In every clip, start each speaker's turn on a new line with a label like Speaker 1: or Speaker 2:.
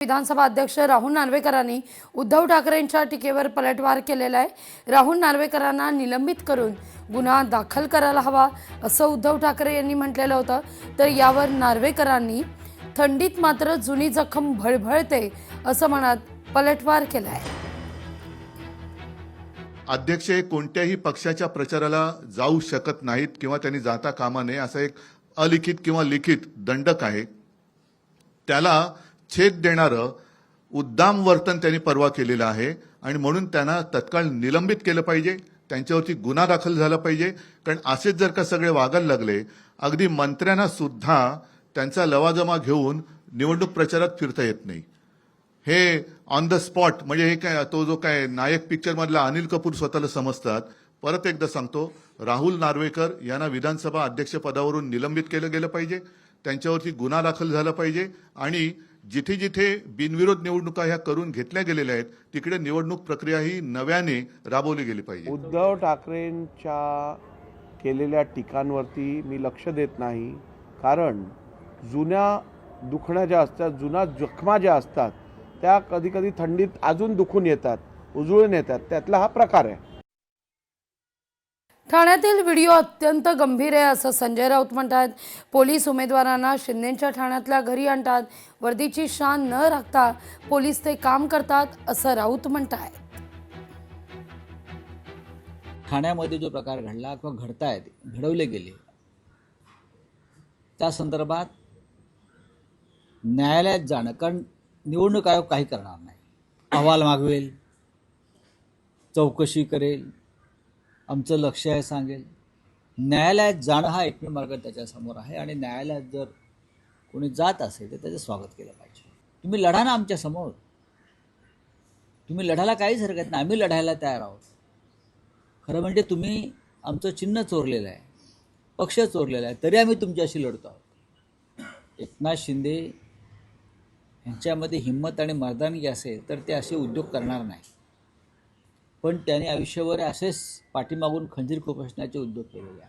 Speaker 1: विधानसभा अध्यक्ष राहुल नार्वेकरांनी उद्धव ठाकरेंच्या टीकेवर पलटवार केलेला आहे। राहुल नार्वेकरांना निलंबित करून गुन्हा दाखल करायला हवा असं उद्धव ठाकरे यांनी म्हटलेलं होतं। तर यावर नार्वेकरांनी थंडीत मात्र जुनी जखम भळभळते असं म्हणत पलटवार केला आहे।
Speaker 2: अध्यक्ष कोणत्याही पक्षाच्या प्रचाराला जाऊ शकत नाहीत किंवा त्यांनी जाता कामा नये असं एक अलिखित किंवा लिखित दंडक आहे। त्याला छेद देणारं उद्दाम वर्तन त्यांनी परवा केलेलं आहे आणि म्हणून त्यांना तत्काळ निलंबित केलं पाहिजे, त्यांच्यावरती गुन्हा दाखल झाला पाहिजे। कारण असेच जर का सगळे वागायला लागले, अगदी मंत्र्यांना सुद्धा त्यांचा लवाजमा घेऊन निवडणूक प्रचारात फिरता येत नाही। हे ऑन द स्पॉट म्हणजे हे काय तो जो काय नायक पिक्चर मधला अनिल कपूर स्वतःला समजतात। परत एकदा सांगतो, राहुल नार्वेकर यांना विधानसभा अध्यक्ष पदावरून निलंबित केलं गेलं पाहिजे, त्यांच्यावरती गुन्हा दाखल झाला पाहिजे आणि जिथे जिथे बिनविरोध निवडणुका ह्या करून घेतल्या गेलेल्या आहेत तिकडे निवडणूक प्रक्रिया ही नव्याने राबवली गेली पाहिजे।
Speaker 3: उद्धव ठाकरेंच्या केलेल्या टीकांवरती मी लक्ष देत नाही, कारण जुन्या दुखण्या ज्या असतात, जुन्या जखमा ज्या असतात त्या कधी कधी थंडीत अजून दुखून येतात, उजळून येतात, त्यातला हा प्रकार आहे।
Speaker 1: ठाण्यातील व्हिडिओ अत्यंत गंभीर आहे असं संजय राऊत म्हणतात। पोलीस उमेदवारांना शिंदेच्या ठाण्यातल्या घरी आणतात, वर्दीची शान न राखता पोलीस ते काम करतात असं राऊत म्हणतात।
Speaker 4: ठाण्यामध्ये जो प्रकार घडला किंवा घडतायत, घडवले गेले, त्या संदर्भात न्यायालयात जाणं, कारण निवडणूक आयोग काही करणार नाही, अहवाल मागवेल, चौकशी करेल, आमचं लक्ष आहे सांगेल। न्यायालयात जाणं हा एकमेव मार्ग त्याच्यासमोर आहे आणि न्यायालयात जर कोणी जात असेल तर त्याचं स्वागत केलं पाहिजे। तुम्ही लढा ना आमच्यासमोर, तुम्ही लढायला काहीच हरकत नाही, आम्ही लढायला तयार आहोत। खरं म्हणजे तुम्ही आमचं चिन्ह चोरलेलं आहे, पक्ष चोरलेला आहे, तरी आम्ही तुमच्याशी लढतो आहोत। एकनाथ शिंदे यांच्यामध्ये हिंमत आणि मर्दानगी असेल तर ते असे उद्योग करणार नाही, पण त्याने आयुष्यभर असेच पाठीमागून खंजीर खुपसण्याचे उद्योग केलेले आहेत।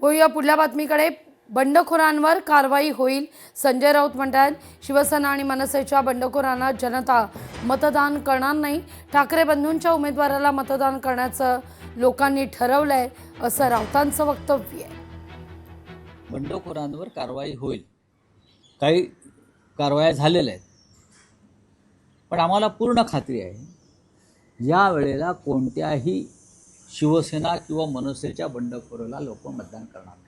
Speaker 1: वळूया पुढल्या बातमीकडे। बंडखोरांवर कारवाई होईल, संजय राऊत म्हणतात। शिवसेना आणि मनसेच्या बंडखोरांना जनता मतदान करणार नाही, ठाकरे बंधूंच्या उमेदवाराला मतदान करण्याचं लोकांनी ठरवलंय असं राऊतांचं वक्तव्य आहे।
Speaker 4: बंडखोरांवर कारवाई होईल, काही कारवाया झालेल्या आहेत, पण आम्हाला पूर्ण खात्री आहे या वेळेला कोणत्याही शिवसेना किंवा मनसेच्या बंडखोराला लोक मतदान करणार नाही।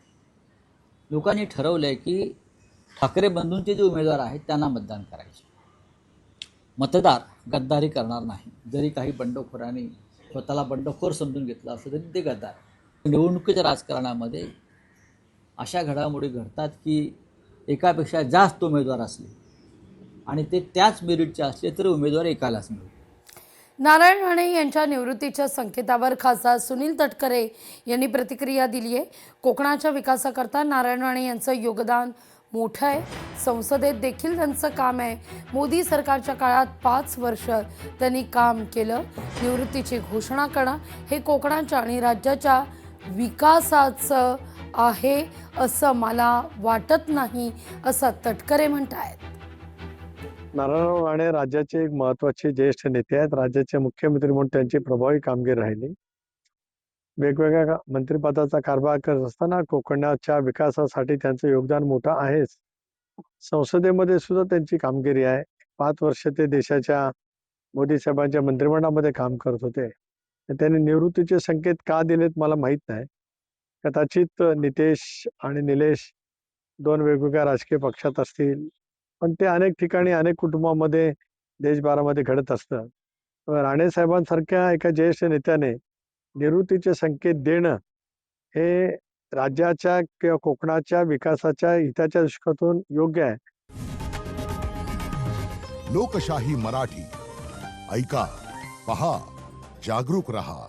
Speaker 4: लोकांनी ठरवलं आहे की ठाकरे बंधूंचे जे उमेदवार आहेत त्यांना मतदान करायचे, मतदार गद्दारी करणार नाही। जरी काही बंडखोरांनी स्वतःला बंडखोर समजून घेतलं असलं तरी ते गद्दार। निवडणुकीच्या राजकारणामध्ये अशा घडामोडी घडतात की एकापेक्षा जास्त उमेदवार असले आणि ते त्याच मेरिटचे असले तर उमेदवार एकालाच मिळतो।
Speaker 1: नारायण राणे यांच्या निवृत्तीच्या संकेतावर खासदार सुनील तटकरे यांनी प्रतिक्रिया दिली आहे। कोकणाच्या विकासाकरता नारायण राणे यांचं योगदान मोठं आहे, संसदेत देखील त्यांचं काम आहे। मोदी सरकारच्या काळात 5 वर्ष त्यांनी काम केलं। निवृत्तीची घोषणा करणं हे कोकणाच्या आणि राज्याच्या विकासाचं आहे असं मला वाटत नाही असं तटकरे म्हणतात।
Speaker 5: नारायण राणे राज्याचे एक महत्त्वाचे ज्येष्ठ नेते आहेत। राज्याचे मुख्यमंत्री म्हणून त्यांची प्रभावी कामगिरी राहिली। वेगवेगळ्या मंत्रिपदाचा कारभार करत असताना कोकणाच्या विकासासाठी त्यांचं योगदान मोठं आहेच। संसदेमध्ये सुद्धा त्यांची कामगिरी आहे। 5 वर्ष ते देशाच्या मोदी साहेबांच्या मंत्रिमंडळामध्ये काम करत होते। त्यांनी निवृत्तीचे संकेत का दिलेत मला माहीत नाही। कदाचित नितेश आणि निलेश 2 वेगवेगळ्या राजकीय पक्षात असतील, पण ते अनेक ठिकाणी अनेक कुटुंबामध्ये देशभरामध्ये घडत असतं। राणे साहेबांसारख्या एका ज्येष्ठ नेत्याने निवृत्तीचे संकेत देणं हे राज्याच्या किंवा कोकणाच्या विकासाच्या हिताच्या दृष्टीकोनातून योग्य आहे।
Speaker 6: लोकशाही मराठी ऐका, पहा, जागरूक रहा।